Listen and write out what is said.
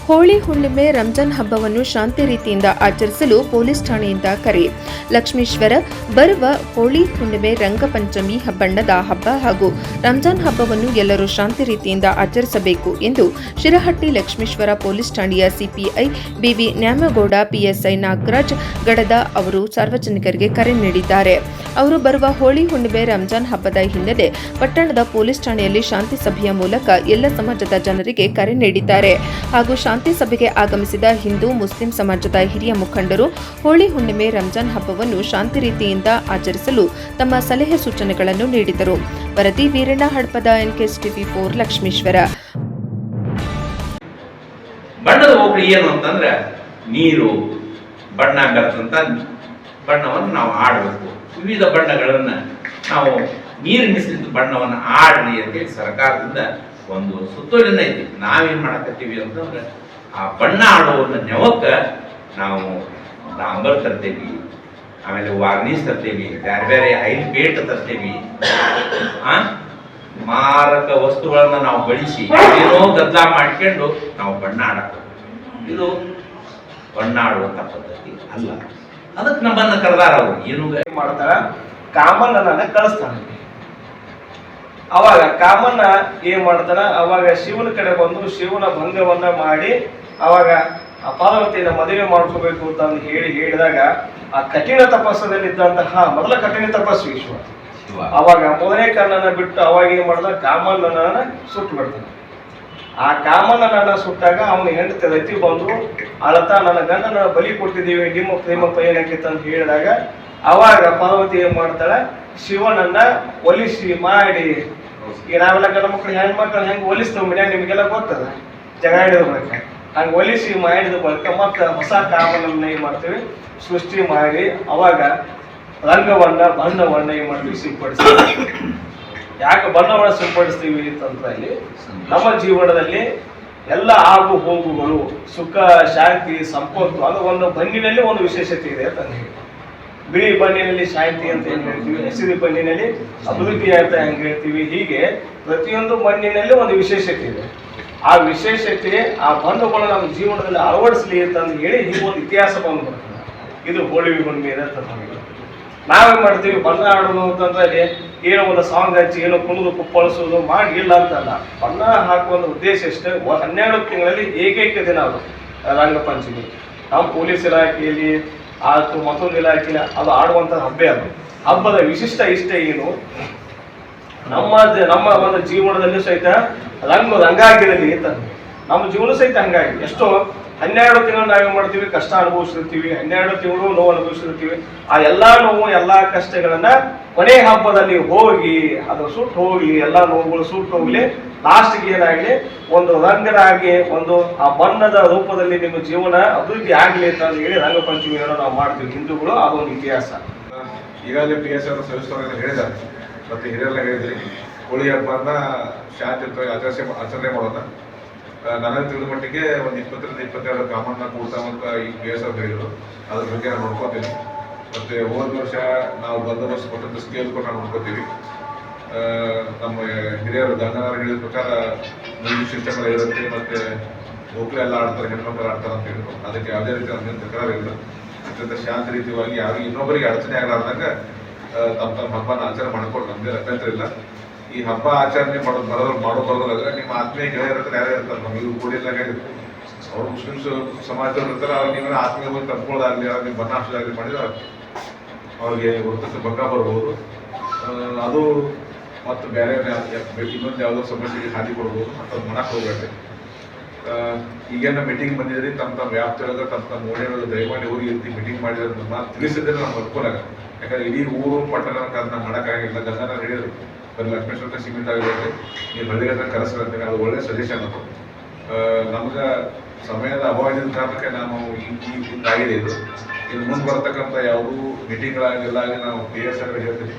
ಹೋಳಿ ಹುಣ್ಣಿಮೆ ರಂಜಾನ್ ಹಬ್ಬವನ್ನು ಶಾಂತಿ ರೀತಿಯಿಂದ ಆಚರಿಸಲು ಪೊಲೀಸ್ ಠಾಣೆಯಿಂದ ಕರೆ. ಲಕ್ಷ್ಮೀಶ್ವರ ಬರುವ ಹೋಳಿ ಹುಣ್ಣಿಮೆ ರಂಗಪಂಚಮಿ ಬಣ್ಣದ ಹಬ್ಬ ಹಾಗೂ ರಂಜಾನ್ ಹಬ್ಬವನ್ನು ಎಲ್ಲರೂ ಶಾಂತಿ ರೀತಿಯಿಂದ ಆಚರಿಸಬೇಕು ಎಂದು ಶಿರಹಟ್ಟಿ ಲಕ್ಷ್ಮೀಶ್ವರ ಪೊಲೀಸ್ ಠಾಣೆಯ CPI BV Nyamagouda PSI Nagaraj Gadad ಅವರು ಸಾರ್ವಜನಿಕರಿಗೆ ಕರೆ ನೀಡಿದ್ದಾರೆ. ಅವರು ಬರುವ ಹೋಳಿ ಹುಣ್ಣಿಮೆ ರಂಜಾನ್ ಹಬ್ಬದ ಹಿನ್ನೆಲೆ ಪಟ್ಟಣದ ಪೊಲೀಸ್ ಠಾಣೆಯಲ್ಲಿ ಶಾಂತಿ ಸಭೆಯ ಮೂಲಕ ಎಲ್ಲ ಸಮಾಜದ ಜನರಿಗೆ ಕರೆ ನೀಡಿದ್ದಾರೆ. ಹಾಗೂ ಶಾಂತಿ ಸಭೆಗೆ ಆಗಮಿಸಿದ ಹಿಂದೂ ಮುಸ್ಲಿಂ ಸಮಾಜದ ಹಿರಿಯ ಮುಖಂಡರು ಹೋಳಿ ಹುಣ್ಣಿಮೆ ರಂಜಾನ್ ಹಬ್ಬವನ್ನು ಶಾಂತಿ ರೀತಿಯಿಂದ ಆಚರಿಸಲು ತಮ್ಮ ಸಲಹೆ ಸೂಚನೆಗಳನ್ನು ನೀಡಿದರು. ವರದಿ ವೀರಣ್ಣ ಹಡಪದ ಎನ್ಕೆಎಸ್ ಟಿವಿ 4 ಲಕ್ಷ್ಮೀಶ್ವರ. ಬಣ್ಣದ ಹೋಬಳಿ ಏನು ಅಂತಂದ್ರೆ ನೀರು ಬಣ್ಣ ಬೆರೆತಂತ ಬಣ್ಣವನ್ನು ನಾವು ಆಡಬೇಕು. ವಿವಿಧ ಬಣ್ಣಗಳನ್ನ ನಾವು ನೀರು ಮಿಶ್ರಿತ ಬಣ್ಣವನ್ನು ಆಡ್ರಿ ಅಂತೇಳಿ ಸರ್ಕಾರದಿಂದ ಒಂದು ಸುತ್ತೋಲೆನ ಇದೆ. ನಾವೇನ್ ಮಾಡಕತ್ತೀವಿ ಅಂತಂದ್ರೆ ಆ ಬಣ್ಣ ಆಡುವನ್ನ ನೆವಕ್ಕ ನಾವು ಡಾಂಬರ್ ತರ್ತೇವಿ, ಆಮೇಲೆ ವಾರ್ನಿಸ್ ತರ್ತೇವಿ, ಬೇರೆ ಬೇರೆ ಐಲ್ ಪೇಂಟ್ ತರ್ತೇವಿ. ಮಾರಕ ವಸ್ತುಗಳನ್ನ ನಾವು ಬಳಸಿ ಏನೋ ಗದ್ದಲ ಮಾಡ್ಕೊಂಡು ನಾವು ಬಣ್ಣ ಆಡಕ, ಇದು ಬಣ್ಣ ಆಡುವಂತ ಪದ್ಧತಿ ಅಲ್ಲ. ಅದಕ್ಕೆ ನಮ್ಮನ್ನ ಕರೆದಾರ ಅವರು ಏನು ಮಾಡ್ತಾರ, ಕಾಮಣ್ಣನ ಕಳಿಸ್ತಾನೆ. ಅವಾಗ ಕಾಮಣ್ಣ ಏನ್ ಮಾಡ್ತಾನ, ಅವಾಗ ಶಿವನ ಕಡೆ ಬಂದು ಶಿವನ ಭಂಗವನ್ನ ಮಾಡಿ ಅವಾಗ ಆ ಪಾರ್ವತಿಯನ್ನ ಮದುವೆ ಮಾಡ್ಕೋಬೇಕು ಅಂತ ಹೇಳಿದಾಗ ಆ ಕಠಿಣ ತಪಸ್ಸದಲ್ಲಿದ್ದಂತಹ ಮೊದಲ ಕಠಿಣ ತಪಸ್ವಿ ಶಿವ ಅವಾಗ ಮೊದಲನೇ ಕಣ್ಣನ ಬಿಟ್ಟು ಅವಾಗ ಏನ್ ಮಾಡ್ದ, ಕಾಮಣ್ಣನ ಸುಟ್ಟು ಬಿಡ್ತಾನೆ. ಆ ಕಾಮಣ್ಣನ ಸುಟ್ಟಾಗ ಅವನ ಹೆಂಡತಿ ರತಿ ಬಂದು ಅಳತ ನನ್ನ ಗಂಡನ ಬಲಿ ಕೊಟ್ಟಿದ್ದೀವಿ, ನಿಮ್ಮ ಪ್ರೇಮ ಏನಕ್ಕಿತ್ತು ಅಂತ ಹೇಳಿದಾಗ ಅವಾಗ ಪಾರ್ವತಿ ಏನ್ ಮಾಡ್ತಾಳೆ, ಶಿವನನ್ನ ಒಲಿಸಿ ಮಾಡಿ, ಈಗ ನಾವೆಲ್ಲ ಗಂಡ ಮಕ್ಕಳು ಹೆಣ್ಮಕ್ಳು ಹೆಂಗ್ ಒಲಿಸ್ತೇವೆ ಮನ್ಯಾಗ ನಿಮಗೆಲ್ಲ ಗೊತ್ತದ, ಜಗ ಹಿಡಿದ ಬಳಿಕ ಹಂಗ ಒಲಿಸಿ ಮಾಡಿದ ಬಳಿಕ ಮತ್ತೆ ಹೊಸ ಕಾಮನನ್ನ ಏನ್ ಮಾಡ್ತೀವಿ ಸೃಷ್ಟಿ ಮಾಡಿ ಅವಾಗ ರಂಗವನ್ನ ಬಣ್ಣವನ್ನ ಏನ್ ಮಾಡ್ತೀವಿ ಸಿಂಪಡಿಸ್ತೀವಿ. ಯಾಕೆ ಬಣ್ಣವನ್ನ ಸಿಂಪಡಿಸ್ತೀವಿ ಅಂತಂದ್ರೆ ನಮ್ಮ ಜೀವನದಲ್ಲಿ ಎಲ್ಲ ಆಗು ಹೋಗುಗಳು, ಸುಖ ಶಾಂತಿ ಸಂಪತ್ತು, ಅದು ಒಂದು ಬಣ್ಣಿನಲ್ಲಿ ಒಂದು ವಿಶೇಷತೆ ಇದೆ ಅಂತ ಹೇಳಿ. ಬಿಳಿ ಬಣ್ಣಿನಲ್ಲಿ ಶಾಂತಿ ಅಂತ ಏನ್ ಹೇಳ್ತೀವಿ, ಹಸಿರು ಬಣ್ಣಿನಲ್ಲಿ ಅಭಿವೃದ್ಧಿ ಅಂತ ಹೆಂಗ್ ಹೇಳ್ತೀವಿ, ಹೀಗೆ ಪ್ರತಿಯೊಂದು ಬಣ್ಣಿನಲ್ಲಿ ಒಂದು ವಿಶೇಷತೆ ಇದೆ. ಆ ವಿಶೇಷತೆ ಆ ಬಣ್ಣಗಳು ನಮ್ಮ ಜೀವನದಲ್ಲಿ ಅಳವಡಿಸಲಿ ಅಂತ ಹೇಳಿ ಈ ಒಂದು ಇತಿಹಾಸ ಬಂದ್ಬರ್ತದೆ. ಇದು ಹೋಳಿ ಹುಣ್ಣಿಮೆ ಇದೆ ಅಂತ ನಾವೇನ್ ಮಾಡ್ತೀವಿ, ಬಣ್ಣ ಆಡೋದು ಅಂತಂದ್ರೆ ಏನೋ ಒಂದು ಸಾಂಗ್ ಹಚ್ಚಿ ಏನೋ ಕುಣಿದು ಕುಪ್ಪಳಿಸೋದು ಮಾಡಿ ಇಲ್ಲ ಅಂತಲ್ಲ. ಬಣ್ಣ ಹಾಕುವ ಉದ್ದೇಶ ಇಷ್ಟೇ, 12 ತಿಂಗಳಲ್ಲಿ ಏಕೈಕ ದಿನ ಅದು ರಂಗಪಂಚಮಿ. ನಮ್ಮ ಪೊಲೀಸ್ ಇಲಾಖೆಯಲ್ಲಿ ಆಯ್ತು ಮತ್ತೊಂದು ಇಲಾಖೆಯಲ್ಲಿ ಅದು ಆಡುವಂತ ಹಬ್ಬ. ಅದು ಹಬ್ಬದ ವಿಶಿಷ್ಟ ಇಷ್ಟ ಏನು, ನಮ್ಮ ಒಂದು ಜೀವನದಲ್ಲಿ ಸಹಿತ ರಂಗಾಗಿರಲಿ ಅಂತ. ನಮ್ಮ ಜೀವನ ಸಹಿತ ಹಂಗಾಗಿ ಎಷ್ಟೋ 12 ತಿಂಗಳು ನಾವೇನ್ ಮಾಡ್ತೀವಿ, ಕಷ್ಟ ಅನುಭವಿಸಿರ್ತೀವಿ, 12 ತಿಂಗಳು ನೋವು ಅನುಭವಿಸಿರ್ತೀವಿ. ಆ ಎಲ್ಲಾ ನೋವು ಎಲ್ಲಾ ಕಷ್ಟಗಳನ್ನ ಕೊನೆ ಹಬ್ಬದಲ್ಲಿ ಹೋಗಿ ಅದು ಸುಟ್ಟು ಹೋಗ್ಲಿ, ಎಲ್ಲಾ ನೋವುಗಳು ಸುಟ್ಟು ಹೋಗ್ಲಿ, ಲಾಸ್ಟ್ಗೆ ಏನಾಗ್ಲಿ ಒಂದು ರಂಗರಾಗಿ ಒಂದು ಆ ಬಣ್ಣದ ರೂಪದಲ್ಲಿ ನಿಮ್ಮ ಜೀವನ ಅಭಿವೃದ್ಧಿ ಆಗ್ಲಿ ಅಂತ ಹೇಳಿ ರಂಗಪಂಚಮಿಯನ್ನು ನಾವು ಮಾಡ್ತೀವಿ ಹಿಂದೂಗಳು. ಅದೊಂದು ಇತಿಹಾಸ. ಈಗಾಗಲೇ PSI ಅವರು ಸವಿಸ್ತಾರವಾಗಿ ಹೇಳಿದ್ದಾರೆ, ಮತ್ತೆ ಹಿರಿಯರೆಲ್ಲ ಹೇಳಿದ್ರಿ. ಹೋಳಿ ಹಬ್ಬನ ಶಾಂತಿಯುತವಾಗಿ ಆಚರಣೆ ಮಾಡೋಣ. ನನಗೆ ತಿಳಿದ ಮಟ್ಟಿಗೆ ಒಂದು 20-22 ಕಾಮನ್ನ ಕೂಡ್ತಾ ಅಂತ ಈ PSI ಅವರು ಹೇಳಿದ್ರು. ಅದ್ರ ಬಗ್ಗೆ ನಾನು ನೋಡ್ಕೊತೀನಿ. ಮತ್ತೆ ಹೋದ ವರ್ಷ ನಾವು ಬಂದೋಬಸ್ತ್ ಕೊಟ್ಟಂತ ಸ್ಕೇಲ್ ಕೂಡ ನಾವು ನೋಡ್ಕೋತೀವಿ. ನಮ್ಮ ಹಿರಿಯರು ಗಂಗಾಧರ ಹೇಳಿದ ಪ್ರಕಾರ ಮ್ಯೂಸಿಕ್ ಸಿಸ್ಟಮ್ ಎಲ್ಲ ಇರುತ್ತೆ, ಮತ್ತೆ ಮಕ್ಕಳು ಎಲ್ಲ ಆಡ್ತಾರೆ, ಹೆಣ್ಮಕ್ಳು ಆಡ್ತಾರೆ ಅಂತ ಹೇಳಿದ್ರು. ಅದಕ್ಕೆ ಯಾವುದೇ ರೀತಿ ನಮ್ಗೇನು ತಕರಾರು ಇಲ್ಲ. ಅತ್ಯಂತ ಶಾಂತ ರೀತಿಯಾಗಿ ಯಾರು ಇನ್ನೊಬ್ಬರಿಗೆ ಅಡಚಣೆ ಆಗಲಾರ್ದಾಗ ತಮ್ಮ ಹಬ್ಬನ ಆಚರಣೆ ಮಾಡ್ಕೊಂಡು ನಮ್ಗೆ ಅಭ್ಯಂತರ ಇಲ್ಲ. ಈ ಹಬ್ಬ ಆಚರಣೆ ಮಾಡೋದಾದ್ರೆ ನಿಮ್ಮ ಆತ್ಮೀಯ ಗೆಳೆಯರ ಹತ್ರ ಯಾರೇ ಇರ್ತಾರೆ, ನಮಗೆ ಕೂಡಿಲ್ಲ ಹೇಳಿದ್ರು. ಅವ್ರು ಮುಸ್ಲಿಮ್ಸ್ ಸಮಾಜದವ್ರು ಇರ್ತಾರೆ, ಅವ್ರು ನೀವೇನೋ ಆತ್ಮೀಯ ಹೋಗಿ ತಪ್ಕೊಳ್ಳೋದಾಗ್ಲಿ, ಅವ್ರಿಗೆ ಬಣ್ಣ ಹಾಸೋದಾಗ್ಲಿ ಮಾಡಿದ್ರೆ ಅವ್ರಿಗೆ ವರ್ತಕ್ಕೆ ಭಂಗ ಬರ್ಬೋದು. ಅದು ಮತ್ತು ಬೇರೆ ಇನ್ನೊಂದು ಯಾವುದೋ ಸಮಸ್ಯೆಗೆ ಹಾದಿ ಕೊಡ್ಬೋದು. ಮತ್ತು ಮಾಡಕ್ಕೆ ಹೋಗ್ಬೇಡ್ರಿ. ಈಗೇನ ಮೀಟಿಂಗ್ ಬಂದಿದ್ರಿ, ತಮ್ಮ ವ್ಯಾಪ್ತಿಯೊಳಗೆ ತಮ್ಮ ಓಣಿಯೊಳಗೆ ದಯಮಾಡಿ ಹೋಗಿ ಮೀಟಿಂಗ್ ಮಾಡಿದ್ರೆ ಮಾತು ತಿಳಿಸಿದ್ರೆ ನಮ್ಗೆ ಅನುಕೂಲ ಆಗುತ್ತೆ. ಯಾಕಂದ್ರೆ ಇಡೀ ಊರು ಪಟ್ಟಣ ನಾವು ಮಾಡೋಕ್ಕಾಗಿಲ್ಲ. ಗಂಗಾನ ಹೇಳಿದ್ರು ಬರೀ ಲಕ್ಷ್ಮೇಶ್ವರ ಸಿಮೆಂಟ್ ಆಗಿರುತ್ತೆ, ನೀವು ಹಳ್ಳಿಗೆ ಕರೆಸ್ತಾರೆ, ಅದು ಒಳ್ಳೆ ಸಜೆಷನ್. ಅದು ನಮ್ಗೆ ಸಮಯದ ಅಭಾವ ಇದ್ದ ಕಾರಣಕ್ಕೆ ನಾವು ಹಿಂಗಾಗಿದೆ. ಇದು ಮುಂದೆ ಬರ್ತಕ್ಕಂಥ ಯಾವುದೂ ಮೀಟಿಂಗ್ಗಳಾಗಿಲ್ಲ. ನಾವು PSI ಹೇಳ್ತೀವಿ,